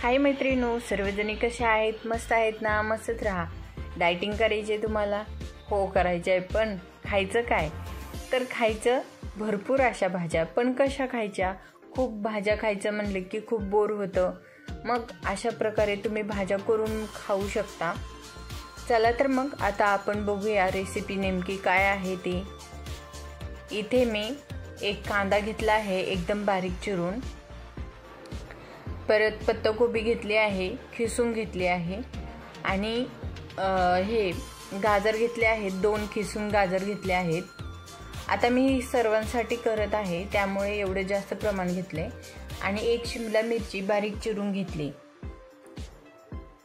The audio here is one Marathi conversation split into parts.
हाय मैत्रिणो, सर्वजणी कशा आहेत? मस्त आहेत ना? मस्तच राहा. डायटिंग करायचे तुम्हाला? हो करायचे आहे, पण खायचं काय? तर खायचं भरपूर अशा भाज्या, पण कशा खायच्या? खूप भाज्या खायचं म्हणलं की खूप बोर होतं. मग अशा प्रकारे तुम्ही भाज्या करून खाऊ शकता. चला तर मग आता आपण बघूया रेसिपी नेमकी काय आहे ती. इथे मी एक कांदा घेतला आहे एकदम बारीक चिरून. परत पत्ताकोबी घेतली आहे, खिसून घेतली आहे. आणि हे गाजर घेतले आहेत, 2 खिसून गाजर घेतले आहेत. आता मी सर्वांसाठी करत आहे त्यामुळे एवढे जास्त प्रमाण घेतले. आणि 1 शिमला मिरची बारीक चिरून घेतली.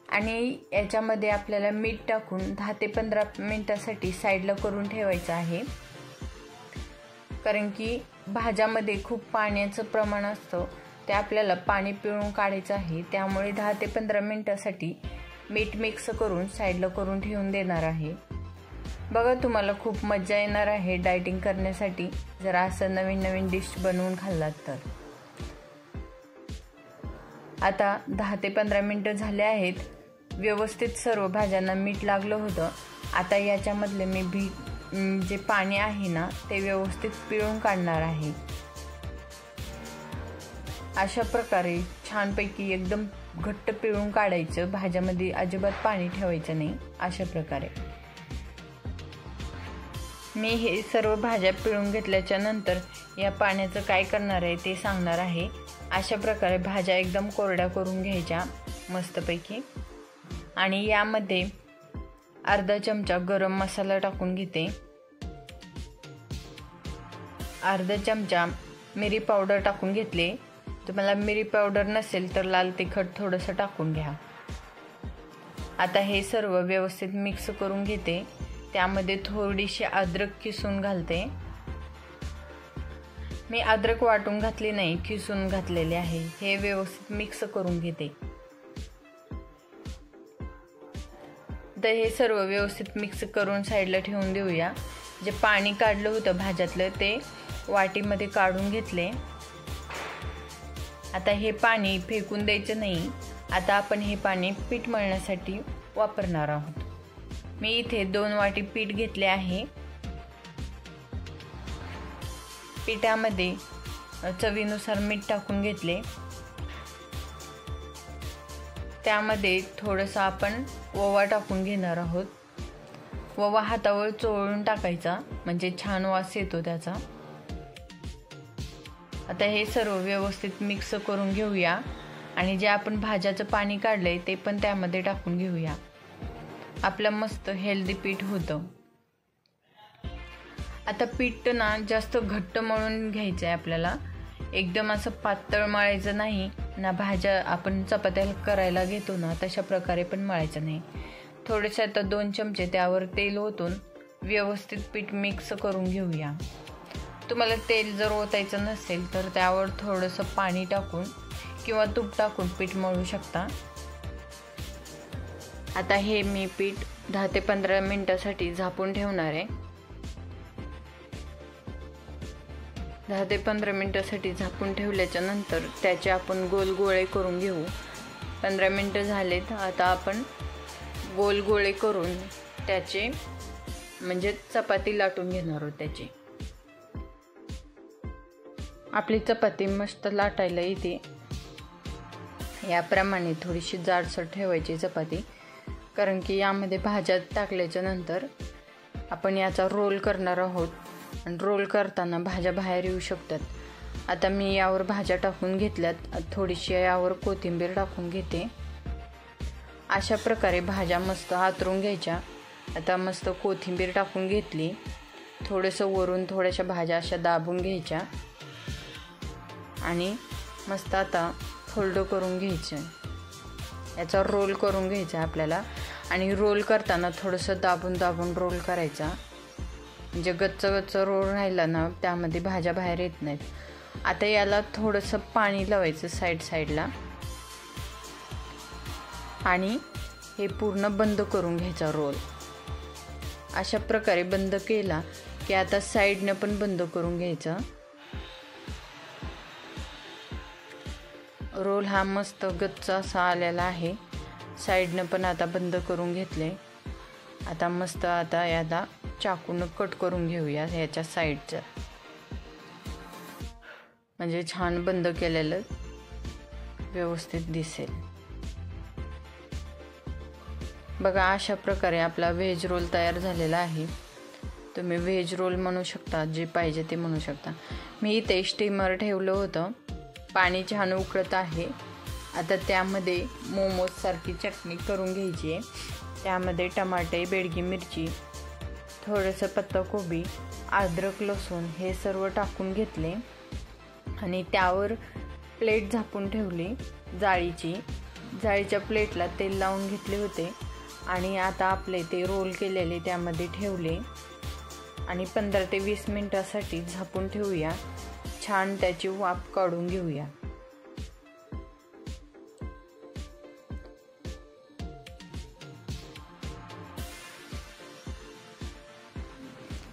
आणि याच्यामध्ये आपल्याला मीठ टाकून 10 ते 15 मिनिटासाठी साईडला करून ठेवायचं आहे. कारण की भाज्यामध्ये खूप पाण्याचं प्रमाण असतं, ते आपल्याला पाणी पिळून काढायचं आहे. त्यामुळे 10 ते 15 मिनिटासाठी मीठ मिक्स करून साईडला करून ठेवून देणार आहे. बघा, तुम्हाला खूप मजा येणार आहे डायटिंग करण्यासाठी जर असं नवीन नवीन डिश बनवून खाल्लात तर. आता 10 ते 15 मिनिटं झाले आहेत. व्यवस्थित सर्व भाज्यांना मीठ लागलं होतं. आता याच्यामधले मी जे पाणी आहे ना ते व्यवस्थित पिळून काढणार आहे. अशा प्रकारे छानपैकी एकदम घट्ट पिळून काढायचं. भाज्यामध्ये अजिबात पाणी ठेवायचं नाही. अशा प्रकारे मी हे सर्व भाज्या पिळून घेतल्याच्या नंतर या पाण्याचं काय करणार आहे ते सांगणार आहे. अशा प्रकारे भाज्या एकदम कोरड्या करून घ्यायच्या मस्तपैकी. आणि यामध्ये अर्धा चमचा गरम मसाला टाकून घेते. अर्धा चमचा मिरी पावडर टाकून घेतले. तुम्हाला मिरी पावडर नसेल तर लाल तिखट थोडंसं टाकून घ्या. आता हे सर्व व्यवस्थित मिक्स करून घेते. त्यामध्ये थोडीशी अद्रक किसून घालते. मी अद्रक वाटून घातली नाही, किसून घातलेले आहे. हे व्यवस्थित मिक्स करून घेते. तर हे सर्व व्यवस्थित मिक्स करून साईडला ठेवून देऊया. जे पाणी काढलं होतं भाज्यातलं ते वाटीमध्ये काढून घेतले. आता हे पाणी फेकून द्यायचं नाही. आता आपण हे पाणी पीठ मळण्यासाठी वापरणार आहोत. मी इथे 2 वाटी पीठ घेतले आहे. पिठामध्ये चवीनुसार मीठ टाकून घेतले. त्यामध्ये थोडंसं आपण ओवा टाकून घेणार आहोत. ओवा हातावर चोळून टाकायचा म्हणजे छान वास येतो त्याचा. आता हे सर्व व्यवस्थित मिक्स करून घेऊया. आणि जे आपण भाज्याचं पाणी काढलंय ते पण त्यामध्ये टाकून घेऊया. आपलं मस्त हेल्दी पीठ होतं. आता पीठ ना जास्त घट्ट मळून घ्यायचं आहे आपल्याला. एकदम असं पातळ मळायचं नाही ना. भाज्या आपण चपात्या करायला घेतो ना तशा प्रकारे पण मळायचं नाही. थोडेसे आता 2 चमचे त्यावर तेल ओतून व्यवस्थित पीठ मिक्स करून घेऊया. तुम्हाला तेल जर ओतायचं नसेल तर त्यावर थोडंसं पाणी टाकून किंवा तूप टाकून पीठ मळू शकता. आता हे मी पीठ 10 ते 15 मिनिटासाठी झाकून ठेवणार आहे. 10 ते 15 मिनिटासाठी झाकून ठेवल्याच्या नंतर त्याचे आपण गोल गोळे करून घेऊ. 15 मिनिटं झालेत. आता आपण गोल गोळे करून त्याचे म्हणजे चपाती लाटून घेणार आहोत. त्याची आपली चपाती मस्त लाटायला येते. याप्रमाणे थोडीशी जाडसर ठेवायची चपाती. कारण की यामध्ये भाज्या टाकल्याच्या नंतर आपण याचा रोल करणार आहोत. आणि रोल करताना भाज्या बाहेर येऊ शकतात. आता मी यावर भाज्या टाकून घेतल्यात. थोडीशी यावर कोथिंबीर टाकून घेते. अशा प्रकारे भाज्या मस्त हातरून घ्यायच्या. आता मस्त कोथिंबीर टाकून घेतली. थोडंसं वरून थोड्याशा भाज्या अशा दाबून घ्यायच्या. आणि मस्त आता फोल्ड करून घ्यायचं. याचा रोल करून घ्यायचा आपल्याला. आणि रोल करताना थोडंसं दाबून दाबून रोल करायचा. म्हणजे गच्च गच्च रोल राहिला ना त्यामध्ये भाज्या बाहेर येत नाहीत. आता याला थोडंसं पाणी लावायचं साईडला. आणि हे पूर्ण बंद करून घ्यायचा रोल. अशा प्रकारे बंद केला की आता साईडनं पण बंद करून घ्यायचा. रोल हा मस्त गच्च असा आलेला आहे. साईडनं पण आता बंद करून घेतले. आता मस्त आता याला चाकून कट करून घेऊया ह्याच्या साईडचं, म्हणजे छान बंद केलेलं व्यवस्थित दिसेल. बघा, अशा प्रकारे आपला व्हेज रोल तयार झालेला आहे. तुम्ही व्हेज रोल म्हणू शकता, जे पाहिजे ते म्हणू शकता. मी इथे स्टीमर ठेवलं होतं. पाणी छान उकळत आहे. आता त्यामध्ये मोमोजसारखी चटणी करून घ्यायची आहे. त्यामध्ये टमाटे, बेडगी मिरची, थोडंसं पत्ताकोबी, अद्रक, लसूण हे सर्व टाकून घेतले आणि त्यावर प्लेट झाकून ठेवली जाळीच्या प्लेटला तेल लावून घेतले होते. आणि आता आपले ते रोल केलेले त्यामध्ये ठेवले आणि 15 ते 20 मिनिटासाठी झाकून ठेवूया. छान त्याची वाफ काढून घेऊया.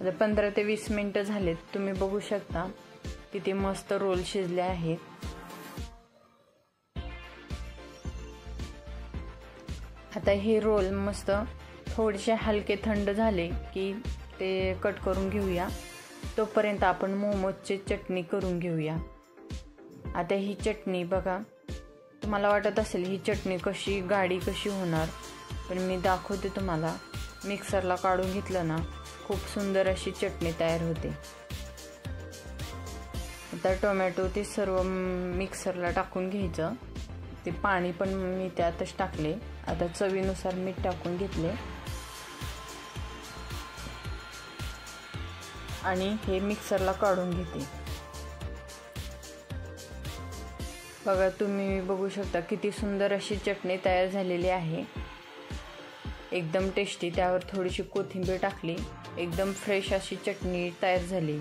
आता 15 ते 20 मिनिटं झालेत. तुम्ही बघू शकता किती मस्त रोल शिजले आहेत. आता हे रोल मस्त थोडेसे हलके थंड झाले की ते कट करून घेऊया. तोपर्यंत आपण मोमोजची चटणी करून घेऊया. आता ही चटणी बघा, तुम्हाला वाटत असेल ही चटणी गाढी कशी होणार, पण मी दाखवते तुम्हाला. मिक्सरला काढून घेतलं ना, खूप सुंदर अशी चटणी तयार होते. आता टोमॅटो ते सर्व मिक्सरला टाकून घ्यायचं. ते पाणी पण मी त्यातच टाकले. आता चवीनुसार मीठ टाकून घेतले आणि हे मिक्सरला काढून घेते. बघा, तुम्ही बघू शकता किती सुंदर अशी चटणी तयार झालेली आहे. एकदम टेस्टी. त्यावर थोडीशी कोथिंबीर टाकली. एकदम फ्रेश अशी चटणी तयार झाली.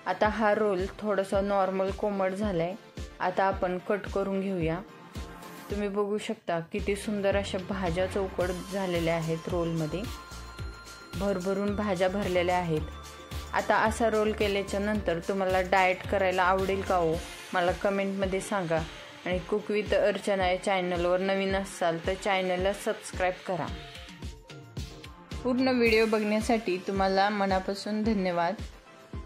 आता हा रोल थोडासा नॉर्मल कोमट झालाय. आता आपण कट करून घेऊया. तुम्ही बघू शकता किती सुंदर अशा भाज्या चौकट झालेल्या आहेत. रोलमध्ये भरभरून भाज्या भरलेल्या आहेत. आता असा रोल केल्याच्या नंतर तुम्हाला डाएट करायला आवडेल का हो, मला कमेंटमध्ये सांगा. आणि कुक विथ अर्चना या चॅनलवर नवीन असाल तर चॅनलला सबस्क्राईब करा. पूर्ण व्हिडिओ बघण्यासाठी तुम्हाला मनापासून धन्यवाद.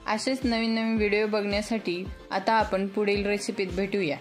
असेच नवीन व्हिडिओ बघण्यासाठी आता आपण पुढील रेसिपीत भेटूया.